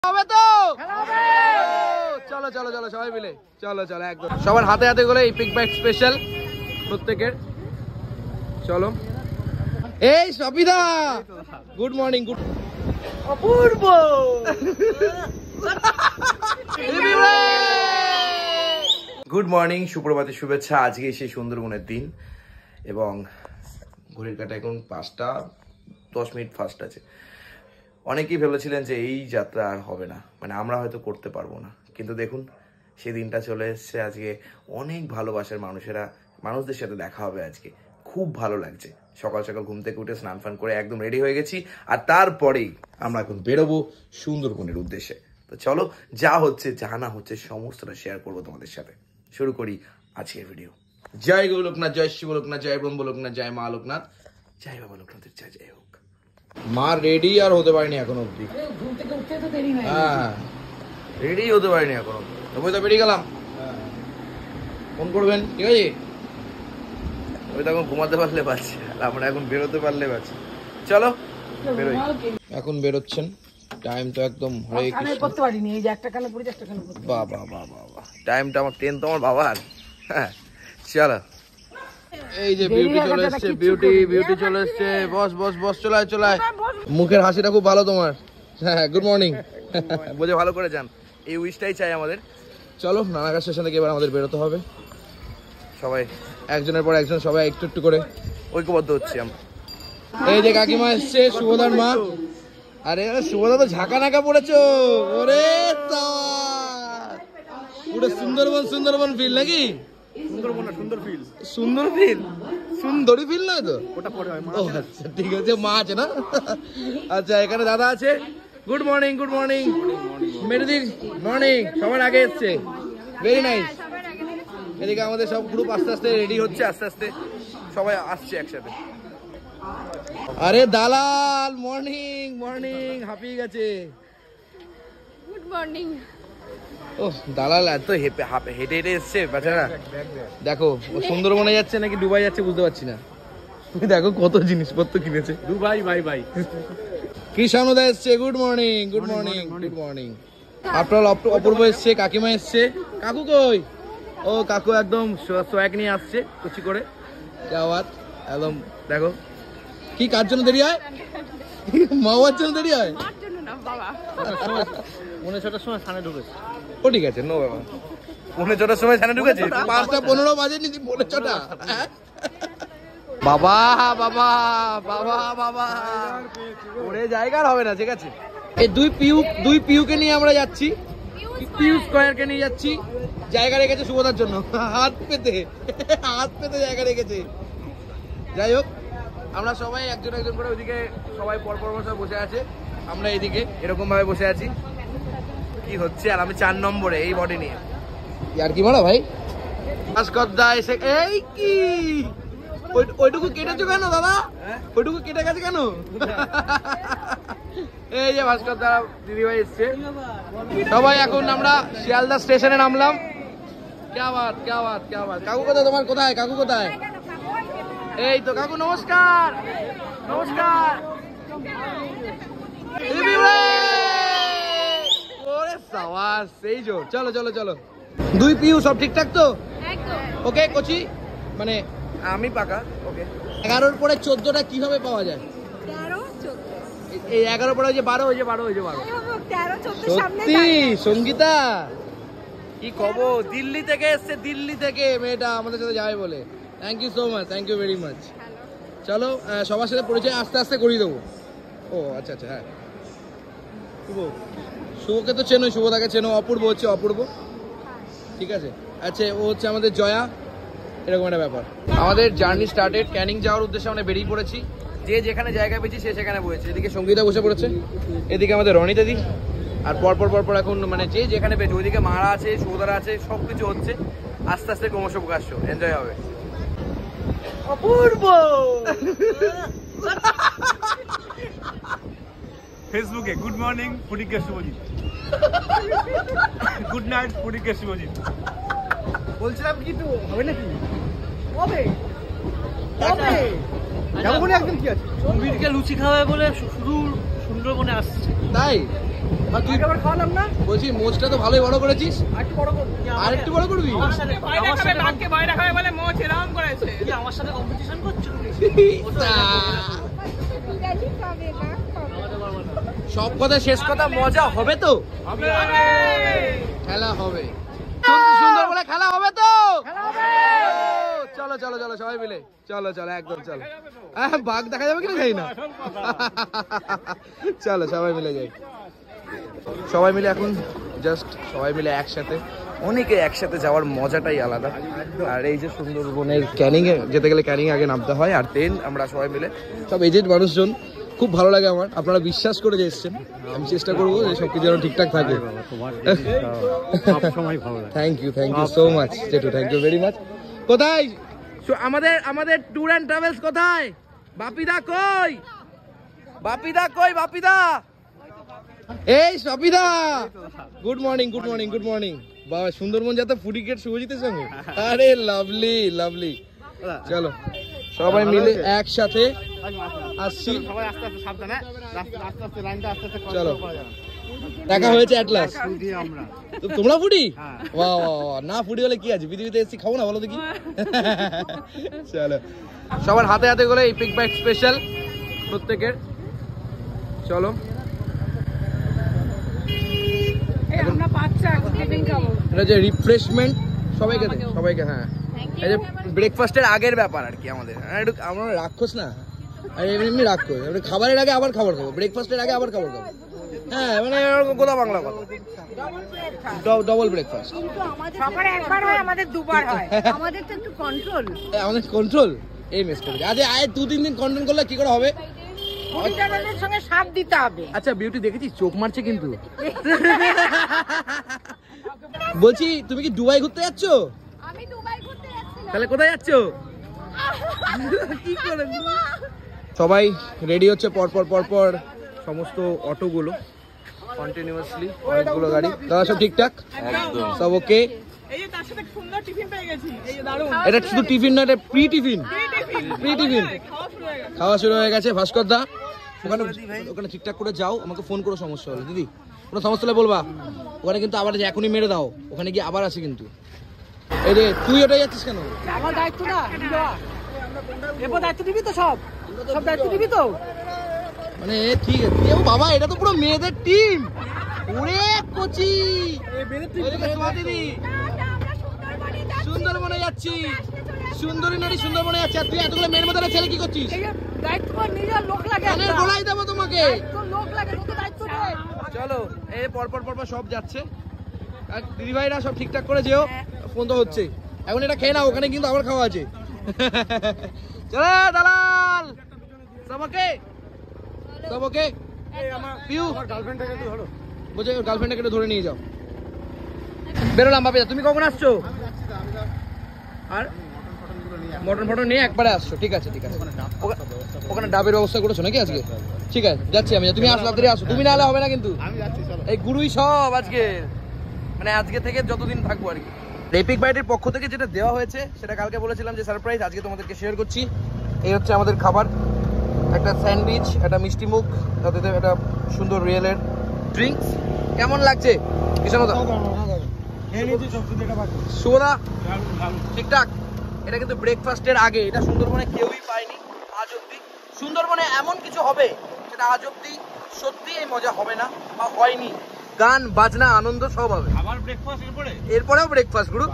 হবে তো চলো চলো চলো সবাই মিলে চলো চলো একদম সবার হাতে হাতে করে এই পিক বাইক স্পেশাল প্রত্যেকের চলো এই সবিদা গুড মর্নিং গুড অপূর্ব গুড মর্নিং সুপ্রভাতের শুভেচ্ছা। আজকে সেই সুন্দরবনের দিন এবং ঘড়ির কাটা এখন 5টা 10 মিনিট ফাস্ট আছে। অনেকেই ভেবেছিলেন যে এই যাত্রা আর হবে না, মানে আমরা হয়তো করতে পারবো না, কিন্তু দেখুন সেই দিনটা চলে এসছে। আজকে অনেক ভালোবাসার মানুষদের সাথে দেখা হবে। আজকে খুব ভালো লাগছে। সকাল সকাল ঘুম থেকে উঠে স্নান ফান করে একদম রেডি হয়ে গেছি, আর তারপরেই আমরা এখন বেরোবো সুন্দরবনের উদ্দেশ্যে। তো চলো, যা হচ্ছে যা না হচ্ছে সমস্তটা শেয়ার করবো তোমাদের সাথে। শুরু করি আজকের ভিডিও। জয় গৌ লোকনাথ, জয় শিব লোকনাথ, জয় ব্রহ্ম লোকনাথ, জয় মা লোকনাথ, জয় বাবা লোকনাথের জয় জয় হোক। মা রেডি আর হতে পারিনি এখন অব্দি। হ্যাঁ রেডি হতে পারিনি এখন অব্দি। তো বেরিয়ে গেলাম, ফোন করবেন ঠিক আছে। ওই তো এখন ঘুমাতে পারলে পারছি, আমরা এখন বেরোতে পারলে পারছি। চলো বেরোই। এখন বেরোচ্ছেন, টাইম তো একদম হয়ে গেছে। বাবা বাবা বাবা, টাইমটা আমার 10 তো আমার বাবার। হ্যাঁ চলো, এই যে বিউটি চলে এসছে, বিউটি চলে এসছে। বস বস বস, চলায় চলায়। মুখের হাসিটা খুব ভালো তোমার। হ্যাঁ গুড মর্নিং, বোঝে ভালো করে যান, এই উইশটাই চাই আমাদের। চলো নানাঘাট স্টেশন থেকে এবার আমাদের বেরোতে হবে। সবাই একজনের পর একজন, সবাই একটু একটু করে ঐক্যবদ্ধ হচ্ছি আমরা। এই যে কাকিমা এসছে, শুভদার মা। আরে শুভদা তো ঝাঁকা নাকা পড়েছো। ওরে পুরো সুন্দরবন ফিল নাকি? সুন্দরী ফিল নয় তো ওটা পরে হয়। আচ্ছা ঠিক আছে, মা আছে না? আচ্ছা এখানে দাদা আছে। গুড মর্নিং গুড মর্নিং মেরুদি, মর্নিং। সবার আগে এসছে, ভেরি নাইস। এদিকে আমাদের সব গ্রুপ আস্তে আস্তে রেডি হচ্ছে, আস্তে আস্তে সবাই আসছে একসাথে। আরে দালাল, মর্নিং মর্নিং, হাঁপিয়ে গেছে। Good morning. ও দালাল এত হেঁটে হেঁটে এসছে বেচারা। দেখো ও সুন্দরবনে যাচ্ছে নাকি দুবাই যাচ্ছে বুঝতে পারছি না। দেখো কত জিনিসপত্র কিনেছে। Dubai by bye. কৃষাণুদা এসছে, good morning good morning good morning. আপনার অপূর্ব এসছে, কাকিমা এসছে। কাকু কই? ও কাকু একদম সোয়াগ নিয়ে আসছে কুচি করে। যাওয়ার একদম দেখো কি কার জন্য দেরি হয়? মা বাবার জন্য দেরি হয়? মার জন্য না বাবা। 6টার সময় থানে ঢুকেছে। ও ঠিক আছে, নো বাবা। 6টার সময় থানে ঢুকেছে, 5:15 বাজেনি, 6:15। বাবা বাবা বাবা বাবা, ওরে জায়গার হবে না। ঠিক আছে, এই দুই পিউকে নিয়ে আমরা যাচ্ছি, পিউ স্কয়ারকে নিয়ে যাচ্ছি। জায়গা রেখেছে শুভদার জন্য, হাত পেতে জায়গা রেখেছে। যাই হোক, আমরা সবাই একজন একজন করে ওইদিকে সবাই পরপর বসে আছে, আমরা এইদিকে এরকম ভাবে বসে আছি। কি হচ্ছে, আর আমি 4 নম্বরে এই বডি নিয়ে। আর কি বলো ভাই, ভাস্করদা এসে। এই কি ওইটুকু কেটেছো কেন দাদা? ওইটুকু কেটে গেছে কেন? এই যে ভাস্করদা দিদিভাই এসছে। সবাই এখন আমরা শিয়ালদা স্টেশনে নামলাম। क्या बात কাকু কোথায়? তোমার কোথায় কাকু? কোথায়? এই তো কাকু, নমস্কার নমস্কার। ওরে সাবাস, সেই জোর। চলো চলো চলো। 2 পিউ সব ঠিকঠাক তো? ওকে কোচি, মানে আমি পাকা। ওকে 11-র পরে 14টা কিভাবে পাওয়া যায়? 13 14। এই 11 পরে যে 12, ওই যে 12, ওই যে 12। 13 14 সামনে সত্যি সঙ্গীতা কি কব, দিল্লি থেকে এসছে, দিল্লি থেকে মেয়েটা আমাদের সাথে যাবে বলে। Thank you so much, thank you very much. চলো সবার সাথে পরিচয় আস্তে আস্তে করিয়ে দেবো। ও আচ্ছা আচ্ছা, হ্যাঁ শুভকে তো চেনো, শুভদাকে চেনো। অপূর্ব হচ্ছে অপূর্ব, ঠিক আছে। আচ্ছা ও হচ্ছে আমাদের জয়া, এরকম একটা ব্যাপার। আমাদের জার্নি স্টার্টেড। ক্যানিং যাওয়ার উদ্দেশ্যে আমরা বেরিয়ে পড়েছি। যে যেখানে জায়গা পেয়েছি সে সেখানে বসেছে। এদিকে সঙ্গীতা বসে পড়েছে, এদিকে আমাদের রনিতা দি, আর পরপর এখন মানে যে যেখানে পেয়েছে। ওইদিকে মারা আছে, সৌদারা আছে, সবকিছু হচ্ছে আস্তে আস্তে ক্রমশ প্রকাশ্য। এনজয় হবে। অপূর্ব ফেসবুকে গুড মর্নিং ফুডিকে শুভজিৎ, গুড নাইট ফুডিকে শুভজিৎ। বলছিলাম কি তো হবে নাকি? কবে যাবো একদিন। কি আছে, বীরকে লুচি খাওয়াবে বলে শুধু সুন্দরবনে আসছে। তাই আর তুই আবার খাওয়ালাম না? বলছি মোচটা তো ভালোই বড় করেছিস, আর একটু বড় করবি? আমার সাথে কম্পিটিশন করছো? সব কথা শেষ কথা, মজা হবে তো? খেলা হবে, সুন্দর বলে খেলা হবে তো? চলো চলো চলো সবাই মিলে, চলো চলো একদম চলো। বাঘ দেখা যাবে কিনা জানি না। চলো সবাই মিলে যাই, সবাই মিলে এখন জাস্ট সবাই মিলে একসাথে, অনেকে একসাথে যাওয়ার মজাটাই আলাদা। আর এই যে সুন্দরবনের ক্যানিং এ যেতে গেলে ক্যানিং আগে নামতে হয়, আর দেন আমরা সবাই মিলে সব এজেন্ট মানুষজন, খুব ভালো লাগে আমার। আপনারা বিশ্বাস করে যে এসছেন, আমি চেষ্টা করবো যে সবকিছু যেন ঠিকঠাক থাকে। থ্যাংক ইউ সো মাচ জেঠু, থ্যাংক ইউ ভেরি মাচ। কোথায় আমাদের ট্যুর অ্যান্ড ট্রাভেলস কোথায়? বাপিদা কই? বাপিদা কই? বাপিদা এই বাপিদা, good morning good morning good morning. বাবা সুন্দরবন যাতে ফুডি গেট শুভজিতের সঙ্গে, আরে লাভলি লাভলি। চলো সবাই মিলে একসাথে আসছি, চলো দেখা হয়েছে অ্যাট লাস্ট। তোমরা ফুডি? বাহ না ফুডি হলে কি আছে, পৃথিবীতে এসেছি খাবো না বলো দেখি? চলো সবার হাতে হাতে করে এই পিক বাইট স্পেশাল প্রত্যেকের। চলো এটা যে রিফ্রেশমেন্ট সবাইকে দে, সবাইকে। হ্যাঁ এই যে ব্রেকফাস্টের আগের ব্যাপার আর কি আমাদের, একটু আমরা রাক্ষস না, আর এমনি রাক্ষস, খাবারের আগে আবার খাবার খাবো, ব্রেকফাস্টের আগে আবার খাবার খাবো। হ্যাঁ মানে গোদা বাংলা কথা, ডবল ব্রেকফাস্ট। সকালে একবার হয়, আমাদের দুবার হয়। আমাদের তো একটু কন্ট্রোল, আমাদের কন্ট্রোল এই মেস করে। আজ 2-3 দিন কন্ট্রোল করলে কি করে হবে? সঙ্গে সাপ দিতে হবে। আচ্ছা বিউটি দেখেছিস চোখ মারছে কিন্তু। বলছি তুমি কি দুবাই ঘুরতে যাচ্ছ? আমি দুবাই ঘুরতে যাচ্ছি। তাহলে কোথায় যাচ্ছ? কি করে সবাই রেডি হচ্ছে পর সমস্ত অটোগুলো কন্টিনিউয়াসলি, অনেকগুলো গাড়ি। দাদা সব ঠিকঠাক? সব ওকে? এই যে তার সাথে সুন্দর টিফিন পেয়ে গেছি, এই যে দারুণ। এটা শুধু টিফিন না, এটা প্রি টিফিন। খাওয়া শুরু হয়ে গেছে। ভাস্কর দা ওখানে ঠিকঠাক করে যাও, আমাকে ফোন করো সমস্যা হলে। দিদি কোনো সমস্যা হলে বলবা, ওখানে কিন্তু আবার এখনই মেরে দাও, ওখানে গিয়ে আবার আসে কিন্তু। এই রে তুই ওটাই যাচ্ছিস কেন? আমার দায়িত্ব না, এরপর দায়িত্ব দিবি তো, সব দায়িত্ব দিবি তো। মানে ঠিক আছে বাবা, এটা তো পুরো মেয়েদের টিম। ওরে কোচি দিদি, সুন্দরবনে যাচ্ছি, সুন্দরী নারী সুন্দরবনে যাচ্ছি। আর তুই এতগুলো মেয়ের মধ্যে ছেলে কি করছিস? নিজের লোক লাগে, বলাই দেবো তোমাকে। লোক লাগে, দায়িত্ব নেই। চলো এই পরপর সব যাচ্ছে, আর দিদি ভাইরা সব ঠিকঠাক করে যেও। ফোন তো হচ্ছে এখন, এটা খেয়ে নাও, ওখানে কিন্তু আবার খাওয়া আছে। চলো দালাল, সব ওকে? সব ওকে? পিউ বলছে গার্লফ্রেন্ডকে একটু ধরে নিয়ে যাও। বেরোলাম বাপিদা, তুমি কখন আসছো? আর মটন ফটন নিয়ে একবারে আসছো? ঠিক আছে ঠিক আছে। ওখানে ডাবের ব্যবস্থা করেছো নাকি আজকে? ঠিক আছে যাচ্ছি আমি, তুমি আসো তাড়াতাড়ি আসো, তুমি না হলে হবে না কিন্তু। এই গুরুই সব আজকে, মানে আজকে থেকে যতদিন থাকবো আর কি। এপিক বাইটের পক্ষ থেকে যেটা দেওয়া হয়েছে সেটা কালকে বলেছিলাম যে সারপ্রাইজ, আজকে তোমাদেরকে শেয়ার করছি। এই হচ্ছে আমাদের খাবার, একটা স্যান্ডউইচ, একটা মিষ্টি মুখ, তাতে একটা সুন্দর রিয়েলের ড্রিঙ্কস। কেমন লাগছে কিষানদা? শুভদা ঠিকঠাক? এটা কিন্তু ব্রেকফাস্টের আগে, এটা সুন্দরবনে কেউই পায়নি আজ অব্দি। সুন্দরবনে এমন কিছু হবে সেটা আজ অব্দি সত্যি এই মজা হবে না বা হয়নি। গান বাজনা আনন্দ সব হবে, এরপরেও ব্রেকফাস্ট গুরু।